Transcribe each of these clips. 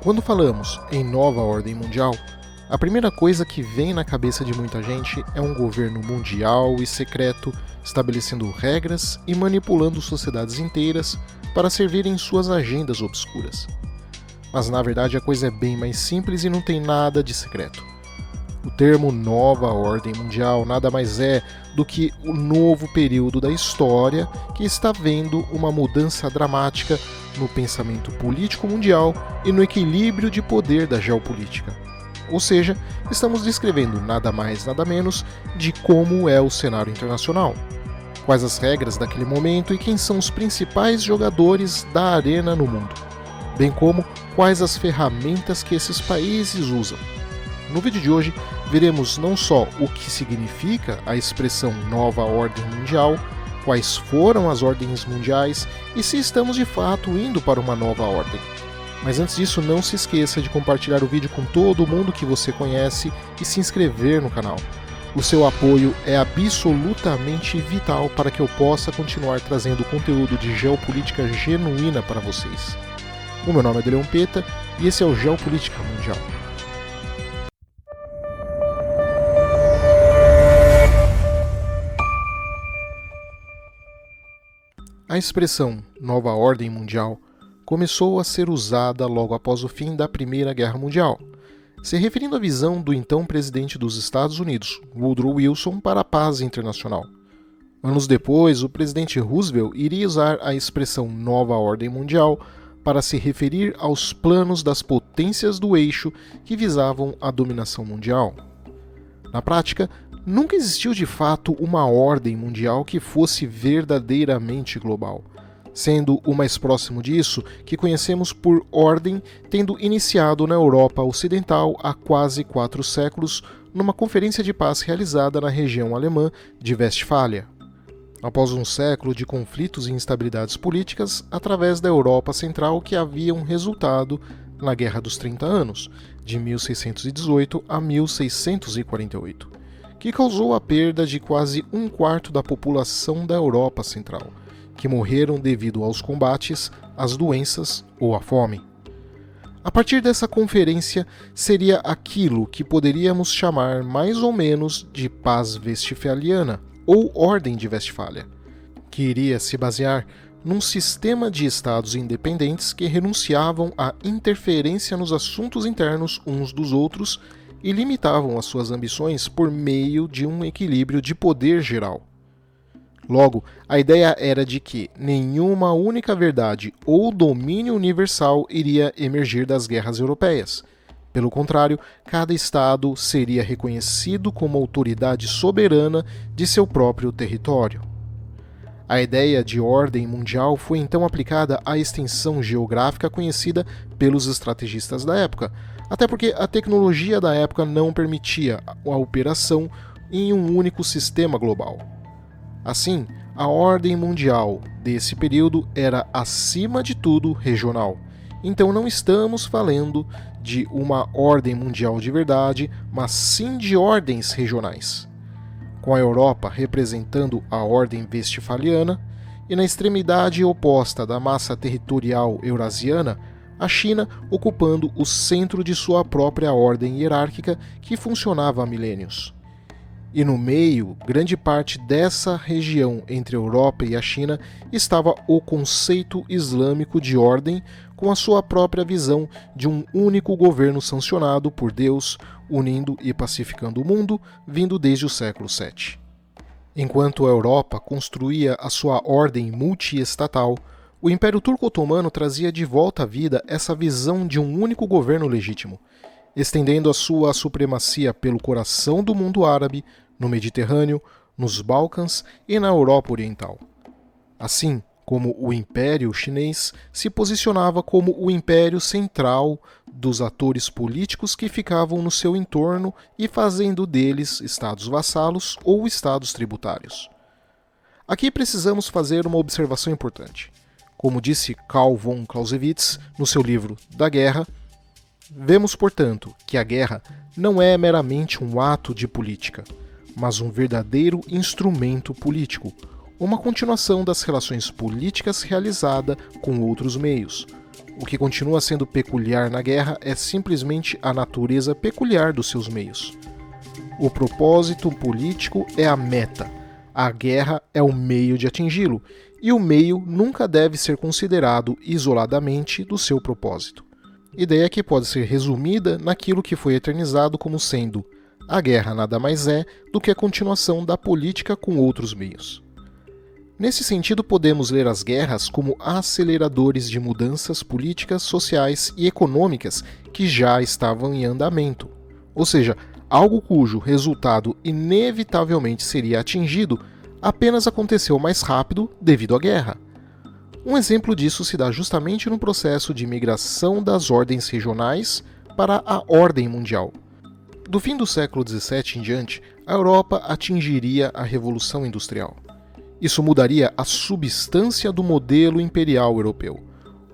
Quando falamos em nova ordem mundial, a primeira coisa que vem na cabeça de muita gente é um governo mundial e secreto estabelecendo regras e manipulando sociedades inteiras para servirem suas agendas obscuras. Mas na verdade a coisa é bem mais simples e não tem nada de secreto. O termo nova ordem mundial nada mais é do que o novo período da história que está vendo uma mudança dramática no pensamento político mundial e no equilíbrio de poder da geopolítica. Ou seja, estamos descrevendo nada mais nada menos de como é o cenário internacional, quais as regras daquele momento e quem são os principais jogadores da arena no mundo, bem como quais as ferramentas que esses países usam. No vídeo de hoje, veremos não só o que significa a expressão nova ordem mundial, quais foram as ordens mundiais e se estamos de fato indo para uma nova ordem. Mas antes disso, não se esqueça de compartilhar o vídeo com todo mundo que você conhece e se inscrever no canal. O seu apoio é absolutamente vital para que eu possa continuar trazendo conteúdo de geopolítica genuína para vocês. O meu nome é Deleon Peta e esse é o Geopolítica Mundial. A expressão nova ordem mundial começou a ser usada logo após o fim da Primeira Guerra Mundial, se referindo à visão do então presidente dos Estados Unidos, Woodrow Wilson, para a paz internacional. Anos depois, o presidente Roosevelt iria usar a expressão nova ordem mundial para se referir aos planos das potências do eixo que visavam a dominação mundial. Na prática, nunca existiu de fato uma ordem mundial que fosse verdadeiramente global, sendo o mais próximo disso que conhecemos por ordem tendo iniciado na Europa Ocidental há quase 4 séculos numa conferência de paz realizada na região alemã de Westfália. Após um século de conflitos e instabilidades políticas através da Europa Central que haviam resultado na Guerra dos 30 Anos, de 1618 a 1648, que causou a perda de quase 1/4 da população da Europa Central, que morreram devido aos combates, às doenças ou à fome. A partir dessa conferência seria aquilo que poderíamos chamar mais ou menos de Paz Westfaliana ou Ordem de Westfália, que iria se basear num sistema de estados independentes que renunciavam à interferência nos assuntos internos uns dos outros e limitavam as suas ambições por meio de um equilíbrio de poder geral. Logo, a ideia era de que nenhuma única verdade ou domínio universal iria emergir das guerras europeias. Pelo contrário, cada estado seria reconhecido como autoridade soberana de seu próprio território. A ideia de ordem mundial foi então aplicada à extensão geográfica conhecida pelos estrategistas da época, até porque a tecnologia da época não permitia a operação em um único sistema global. Assim, a ordem mundial desse período era, acima de tudo, regional. Então não estamos falando de uma ordem mundial de verdade, mas sim de ordens regionais, com a Europa representando a ordem westfaliana e na extremidade oposta da massa territorial eurasiana, a China ocupando o centro de sua própria ordem hierárquica que funcionava há milênios. E no meio, grande parte dessa região entre a Europa e a China estava o conceito islâmico de ordem, com a sua própria visão de um único governo sancionado por Deus, unindo e pacificando o mundo, vindo desde o século VII. Enquanto a Europa construía a sua ordem multiestatal, o Império Turco-Otomano trazia de volta à vida essa visão de um único governo legítimo, estendendo a sua supremacia pelo coração do mundo árabe, no Mediterrâneo, nos Balcãs e na Europa Oriental. Assim como o Império Chinês se posicionava como o império central dos atores políticos que ficavam no seu entorno e fazendo deles estados vassalos ou estados tributários. Aqui precisamos fazer uma observação importante. Como disse Karl von Clausewitz no seu livro Da Guerra, vemos, portanto, que a guerra não é meramente um ato de política, mas um verdadeiro instrumento político, uma continuação das relações políticas realizada com outros meios, O que continua sendo peculiar na guerra é simplesmente a natureza peculiar dos seus meios. O propósito político é a meta, a guerra é o meio de atingi-lo, e o meio nunca deve ser considerado isoladamente do seu propósito. Ideia que pode ser resumida naquilo que foi eternizado como sendo: a guerra nada mais é do que a continuação da política com outros meios. Nesse sentido, podemos ler as guerras como aceleradores de mudanças políticas, sociais e econômicas que já estavam em andamento. Ou seja, algo cujo resultado inevitavelmente seria atingido apenas aconteceu mais rápido devido à guerra. Um exemplo disso se dá justamente no processo de migração das ordens regionais para a ordem mundial. Do fim do século XVII em diante, a Europa atingiria a Revolução Industrial. Isso mudaria a substância do modelo imperial europeu.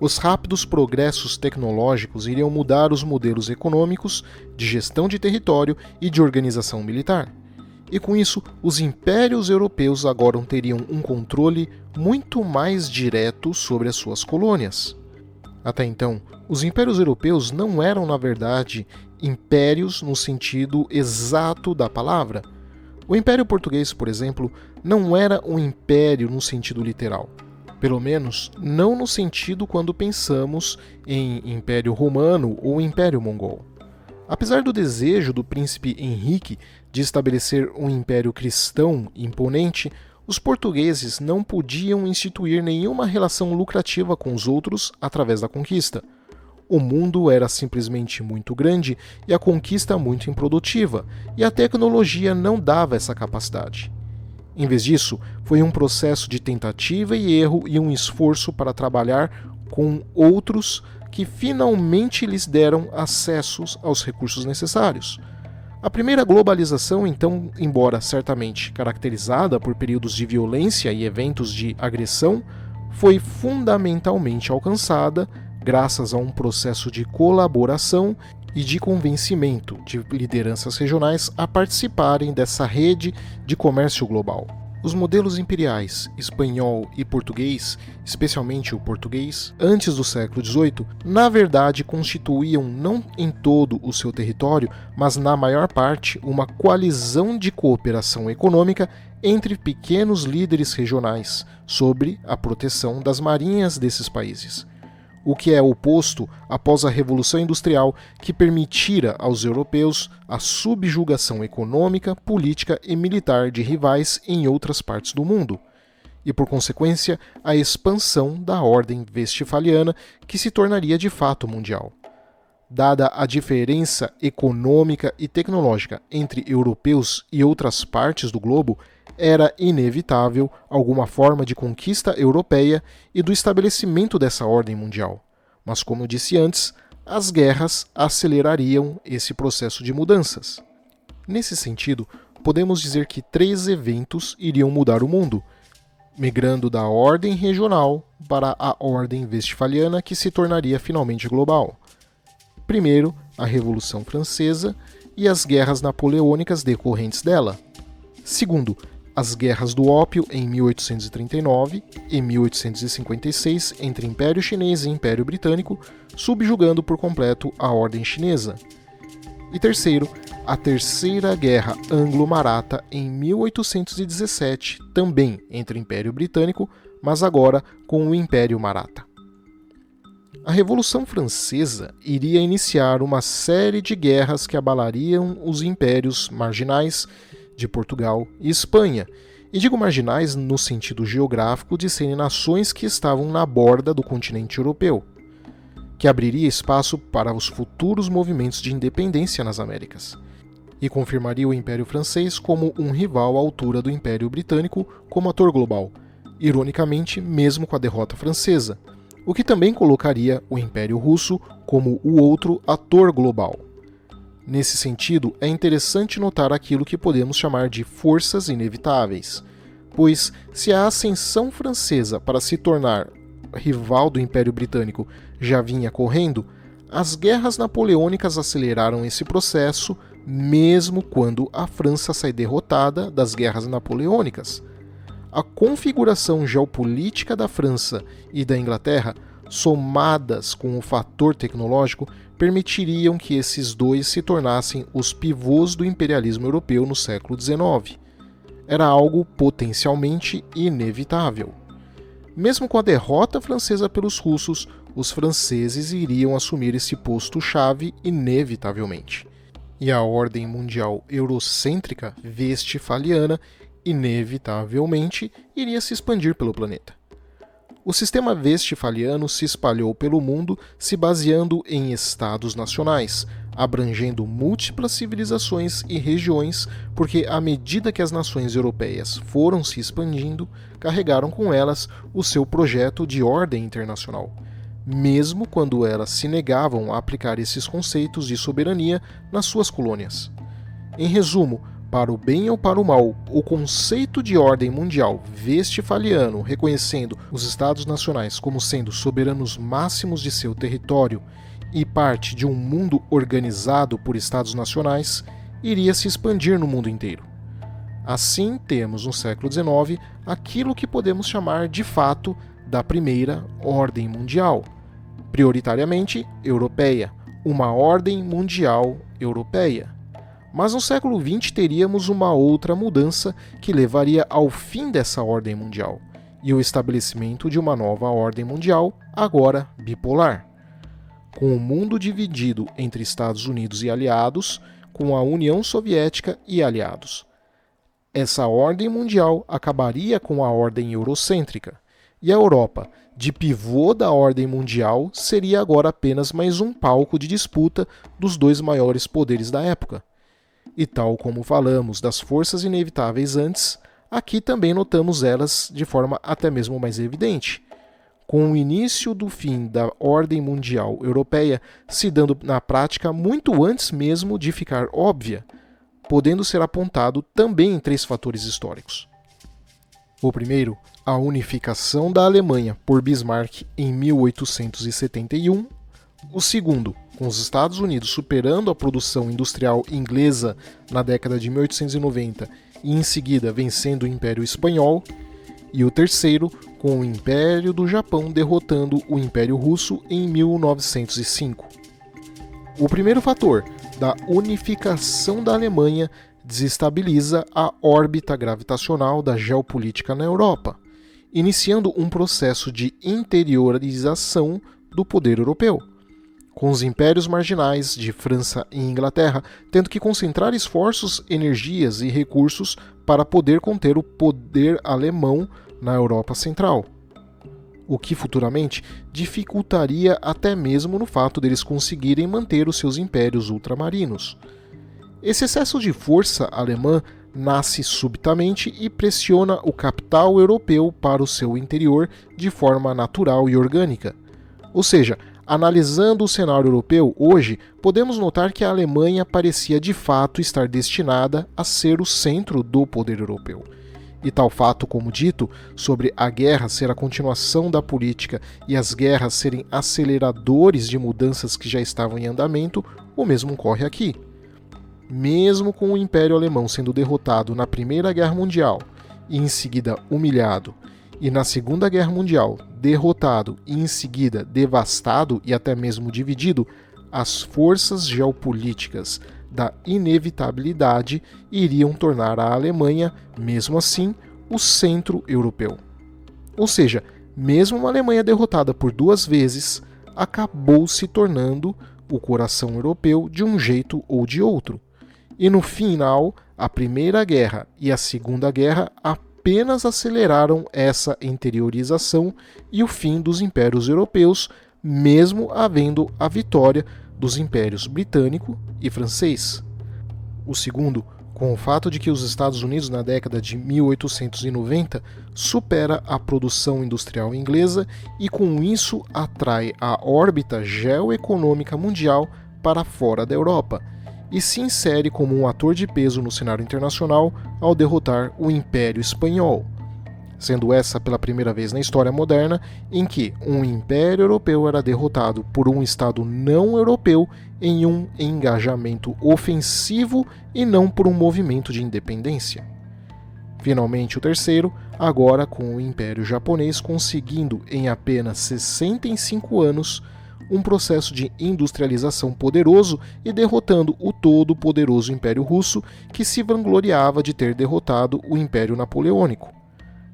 Os rápidos progressos tecnológicos iriam mudar os modelos econômicos, de gestão de território e de organização militar. E com isso, os impérios europeus agora teriam um controle muito mais direto sobre as suas colônias. Até então, os impérios europeus não eram, na verdade, impérios no sentido exato da palavra. O Império Português, por exemplo, não era um império no sentido literal. Pelo menos, não no sentido quando pensamos em Império Romano ou Império Mongol. Apesar do desejo do príncipe Henrique de estabelecer um império cristão imponente, os portugueses não podiam instituir nenhuma relação lucrativa com os outros através da conquista. O mundo era simplesmente muito grande e a conquista muito improdutiva, e a tecnologia não dava essa capacidade. Em vez disso, foi um processo de tentativa e erro e um esforço para trabalhar com outros que finalmente lhes deram acessos aos recursos necessários. A primeira globalização, então, embora certamente caracterizada por períodos de violência e eventos de agressão, foi fundamentalmente alcançada graças a um processo de colaboração e de convencimento de lideranças regionais a participarem dessa rede de comércio global. Os modelos imperiais espanhol e português, especialmente o português, antes do século XVIII, na verdade constituíam não em todo o seu território, mas na maior parte uma coalizão de cooperação econômica entre pequenos líderes regionais, sob a proteção das marinhas desses países. O que é oposto após a Revolução Industrial, que permitira aos europeus a subjugação econômica, política e militar de rivais em outras partes do mundo, e por consequência a expansão da ordem westfaliana, que se tornaria de fato mundial. Dada a diferença econômica e tecnológica entre europeus e outras partes do globo, era inevitável alguma forma de conquista europeia e do estabelecimento dessa ordem mundial. Mas, como eu disse antes, as guerras acelerariam esse processo de mudanças. Nesse sentido, podemos dizer que 3 eventos iriam mudar o mundo, migrando da ordem regional para a ordem westfaliana, que se tornaria finalmente global. Primeiro, a Revolução Francesa e as guerras napoleônicas decorrentes dela. Segundo, as Guerras do Ópio em 1839 e 1856 entre Império Chinês e Império Britânico, subjugando por completo a ordem chinesa. E terceiro, a Terceira Guerra Anglo-Maratha em 1817, também entre Império Britânico, mas agora com o Império Maratha. A Revolução Francesa iria iniciar uma série de guerras que abalariam os impérios marginais de Portugal e Espanha, e digo marginais no sentido geográfico de serem nações que estavam na borda do continente europeu, que abriria espaço para os futuros movimentos de independência nas Américas, e confirmaria o Império Francês como um rival à altura do Império Britânico como ator global, ironicamente mesmo com a derrota francesa, o que também colocaria o Império Russo como o outro ator global. Nesse sentido, é interessante notar aquilo que podemos chamar de forças inevitáveis, pois se a ascensão francesa para se tornar rival do Império Britânico já vinha correndo, as guerras napoleônicas aceleraram esse processo, mesmo quando a França sai derrotada das guerras napoleônicas. A configuração geopolítica da França e da Inglaterra somadas com o fator tecnológico, permitiriam que esses dois se tornassem os pivôs do imperialismo europeu no século XIX. Era algo potencialmente inevitável. Mesmo com a derrota francesa pelos russos, os franceses iriam assumir esse posto-chave inevitavelmente. E a ordem mundial eurocêntrica westphaliana inevitavelmente iria se expandir pelo planeta. O sistema westphaliano se espalhou pelo mundo se baseando em estados nacionais, abrangendo múltiplas civilizações e regiões, porque à medida que as nações europeias foram se expandindo, carregaram com elas o seu projeto de ordem internacional, mesmo quando elas se negavam a aplicar esses conceitos de soberania nas suas colônias. Em resumo, para o bem ou para o mal, o conceito de ordem mundial westphaliano, reconhecendo os Estados nacionais como sendo soberanos máximos de seu território e parte de um mundo organizado por Estados nacionais, iria se expandir no mundo inteiro. Assim, temos no século XIX aquilo que podemos chamar de fato da primeira ordem mundial, prioritariamente europeia, uma ordem mundial europeia. Mas no século XX teríamos uma outra mudança que levaria ao fim dessa ordem mundial e o estabelecimento de uma nova ordem mundial, agora bipolar, com o mundo dividido entre Estados Unidos e aliados, com a União Soviética e aliados. Essa ordem mundial acabaria com a ordem eurocêntrica, e a Europa, de pivô da ordem mundial, seria agora apenas mais um palco de disputa dos dois maiores poderes da época. E tal como falamos das forças inevitáveis antes, aqui também notamos elas de forma até mesmo mais evidente, com o início do fim da ordem mundial europeia se dando na prática muito antes mesmo de ficar óbvia, podendo ser apontado também em 3 fatores históricos. O primeiro, a unificação da Alemanha por Bismarck em 1871. O segundo, com os Estados Unidos superando a produção industrial inglesa na década de 1890 e em seguida vencendo o Império Espanhol. E o terceiro, com o Império do Japão derrotando o Império Russo em 1905. O primeiro fator, da unificação da Alemanha, desestabiliza a órbita gravitacional da geopolítica na Europa, iniciando um processo de interiorização do poder europeu, com os impérios marginais de França e Inglaterra tendo que concentrar esforços, energias e recursos para poder conter o poder alemão na Europa Central, o que futuramente dificultaria até mesmo no fato deles conseguirem manter os seus impérios ultramarinos. Esse excesso de força alemã nasce subitamente e pressiona o capital europeu para o seu interior de forma natural e orgânica. Ou seja, analisando o cenário europeu hoje, podemos notar que a Alemanha parecia de fato estar destinada a ser o centro do poder europeu. E tal fato, como dito, sobre a guerra ser a continuação da política e as guerras serem aceleradores de mudanças que já estavam em andamento, o mesmo ocorre aqui. Mesmo com o Império Alemão sendo derrotado na Primeira Guerra Mundial e em seguida humilhado, e na Segunda Guerra Mundial derrotado e em seguida devastado e até mesmo dividido, as forças geopolíticas da inevitabilidade iriam tornar a Alemanha, mesmo assim, o centro europeu. Ou seja, mesmo uma Alemanha derrotada por 2 vezes, acabou se tornando o coração europeu de um jeito ou de outro. E no final, a Primeira Guerra e a Segunda Guerra apenas aceleraram essa interiorização e o fim dos impérios europeus, mesmo havendo a vitória dos impérios britânico e francês. O segundo, com o fato de que os Estados Unidos na década de 1890 supera a produção industrial inglesa e com isso atrai a órbita geoeconômica mundial para fora da Europa e se insere como um ator de peso no cenário internacional ao derrotar o Império Espanhol, sendo essa pela primeira vez na história moderna em que um império europeu era derrotado por um Estado não europeu em um engajamento ofensivo e não por um movimento de independência. Finalmente o terceiro, agora com o Império Japonês conseguindo em apenas 65 anos um processo de industrialização poderoso e derrotando o todo-poderoso Império Russo, que se vangloriava de ter derrotado o Império Napoleônico.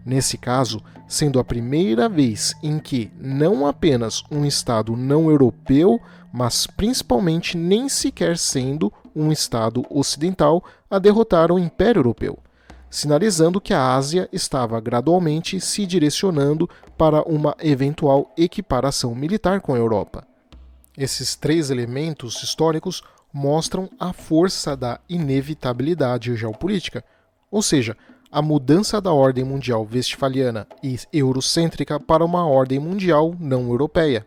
Nesse caso, sendo a primeira vez em que não apenas um Estado não europeu, mas principalmente nem sequer sendo um Estado ocidental, a derrotar o Império Europeu, sinalizando que a Ásia estava gradualmente se direcionando para uma eventual equiparação militar com a Europa. Esses três elementos históricos mostram a força da inevitabilidade geopolítica, ou seja, a mudança da ordem mundial westfaliana e eurocêntrica para uma ordem mundial não europeia.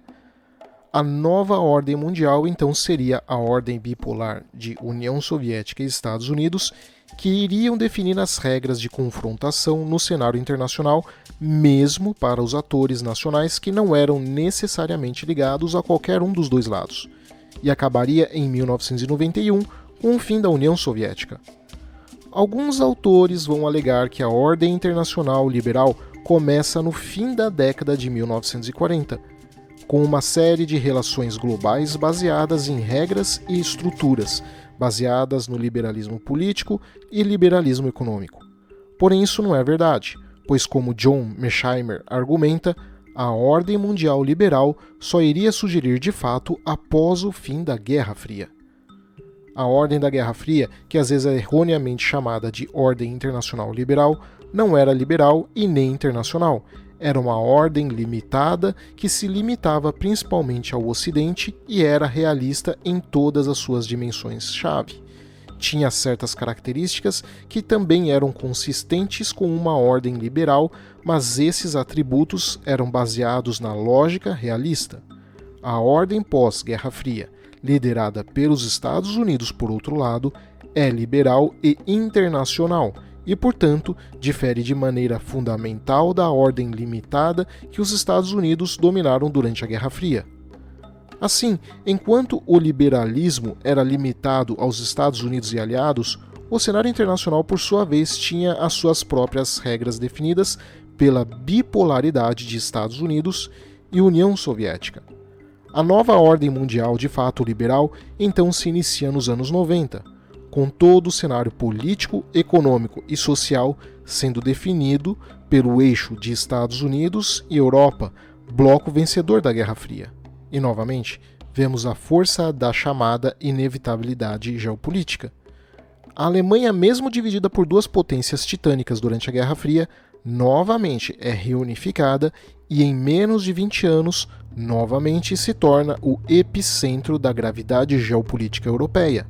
A nova ordem mundial então seria a ordem bipolar de União Soviética e Estados Unidos, que iriam definir as regras de confrontação no cenário internacional, mesmo para os atores nacionais que não eram necessariamente ligados a qualquer um dos dois lados, e acabaria em 1991 com o fim da União Soviética. Alguns autores vão alegar que a ordem internacional liberal começa no fim da década de 1940, com uma série de relações globais baseadas em regras e estruturas, baseadas no liberalismo político e liberalismo econômico. Porém, isso não é verdade, pois, como John Mearsheimer argumenta, a ordem mundial liberal só iria surgir de fato após o fim da Guerra Fria. A ordem da Guerra Fria, que às vezes é erroneamente chamada de ordem internacional liberal, não era liberal e nem internacional. Era uma ordem limitada que se limitava principalmente ao Ocidente e era realista em todas as suas dimensões-chave. Tinha certas características que também eram consistentes com uma ordem liberal, mas esses atributos eram baseados na lógica realista. A ordem pós-Guerra Fria, liderada pelos Estados Unidos, por outro lado, é liberal e internacional e, portanto, difere de maneira fundamental da ordem limitada que os Estados Unidos dominaram durante a Guerra Fria. Assim, enquanto o liberalismo era limitado aos Estados Unidos e aliados, o cenário internacional, por sua vez, tinha as suas próprias regras definidas pela bipolaridade de Estados Unidos e União Soviética. A nova ordem mundial, de fato liberal, então se inicia nos anos 90, com todo o cenário político, econômico e social sendo definido pelo eixo de Estados Unidos e Europa, bloco vencedor da Guerra Fria. E, novamente, vemos a força da chamada inevitabilidade geopolítica. A Alemanha, mesmo dividida por duas potências titânicas durante a Guerra Fria, novamente é reunificada e, em menos de 20 anos, novamente se torna o epicentro da gravidade geopolítica europeia.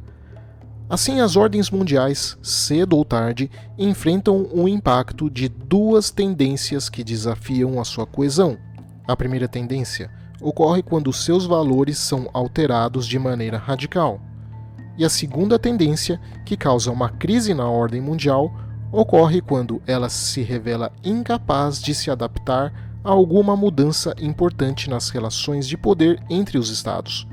Assim, as ordens mundiais, cedo ou tarde, enfrentam o impacto de duas tendências que desafiam a sua coesão. A primeira tendência ocorre quando seus valores são alterados de maneira radical. E a segunda tendência, que causa uma crise na ordem mundial, ocorre quando ela se revela incapaz de se adaptar a alguma mudança importante nas relações de poder entre os Estados.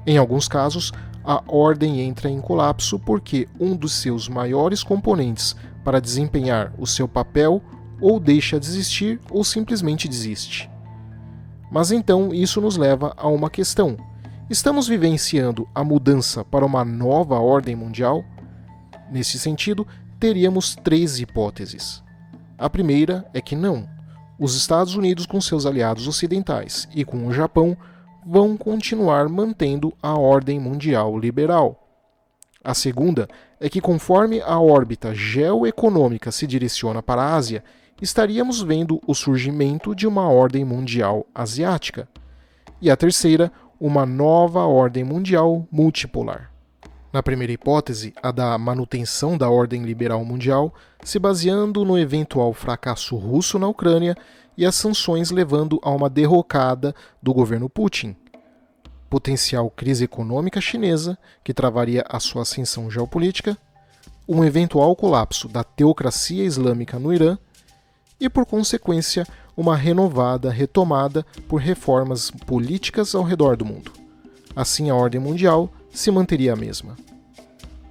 Em alguns casos, a ordem entra em colapso porque um dos seus maiores componentes para desempenhar o seu papel ou deixa de existir ou simplesmente desiste. Mas então isso nos leva a uma questão. Estamos vivenciando a mudança para uma nova ordem mundial? Nesse sentido, teríamos três hipóteses. A primeira é que não. Os Estados Unidos, com seus aliados ocidentais e com o Japão, vão continuar mantendo a ordem mundial liberal. A segunda é que, conforme a órbita geoeconômica se direciona para a Ásia, estaríamos vendo o surgimento de uma ordem mundial asiática. E a terceira, uma nova ordem mundial multipolar. Na primeira hipótese, a da manutenção da ordem liberal mundial, se baseando no eventual fracasso russo na Ucrânia e as sanções levando a uma derrocada do governo Putin. Potencial crise econômica chinesa, que travaria a sua ascensão geopolítica, um eventual colapso da teocracia islâmica no Irã e, por consequência, uma renovada retomada por reformas políticas ao redor do mundo. Assim, a ordem mundial se manteria a mesma.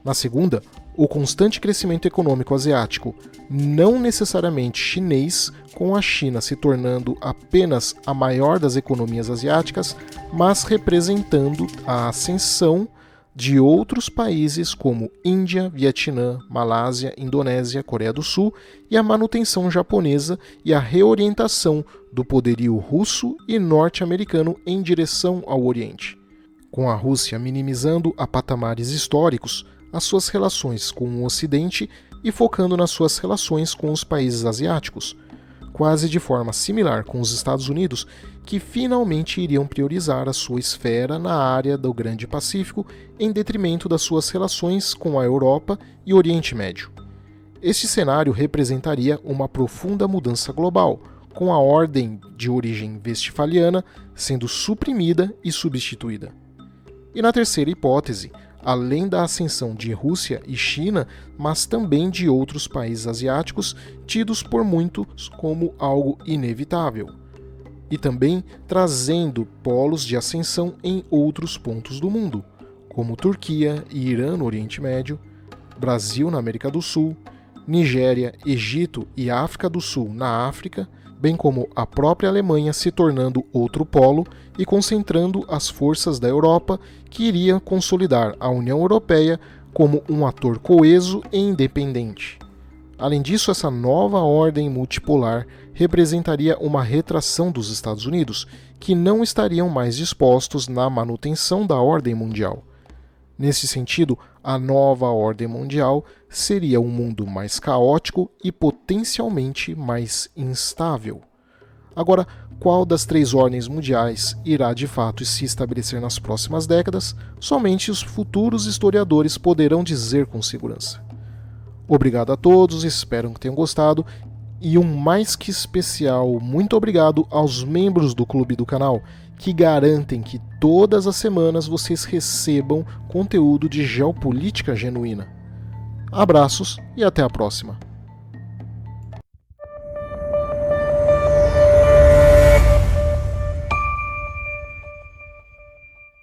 Na segunda, o constante crescimento econômico asiático, não necessariamente chinês, com a China se tornando apenas a maior das economias asiáticas, mas representando a ascensão de outros países como Índia, Vietnã, Malásia, Indonésia, Coreia do Sul e a manutenção japonesa e a reorientação do poderio russo e norte-americano em direção ao Oriente. Com a Rússia minimizando a patamares históricos as suas relações com o Ocidente e focando nas suas relações com os países asiáticos, quase de forma similar com os Estados Unidos, que finalmente iriam priorizar a sua esfera na área do Grande Pacífico em detrimento das suas relações com a Europa e Oriente Médio. Este cenário representaria uma profunda mudança global, com a ordem de origem westfaliana sendo suprimida e substituída. E na terceira hipótese, além da ascensão de Rússia e China, mas também de outros países asiáticos tidos por muitos como algo inevitável, e também trazendo polos de ascensão em outros pontos do mundo, como Turquia e Irã no Oriente Médio, Brasil na América do Sul, Nigéria, Egito e África do Sul na África, bem como a própria Alemanha se tornando outro polo e concentrando as forças da Europa, que iria consolidar a União Europeia como um ator coeso e independente. Além disso, essa nova ordem multipolar representaria uma retração dos Estados Unidos, que não estariam mais dispostos na manutenção da ordem mundial. Nesse sentido, a nova ordem mundial seria um mundo mais caótico e potencialmente mais instável. Agora, qual das três ordens mundiais irá de fato se estabelecer nas próximas décadas, somente os futuros historiadores poderão dizer com segurança. Obrigado a todos, espero que tenham gostado, e um mais que especial muito obrigado aos membros do clube do canal, que garantem que todas as semanas vocês recebam conteúdo de geopolítica genuína. Abraços e até a próxima!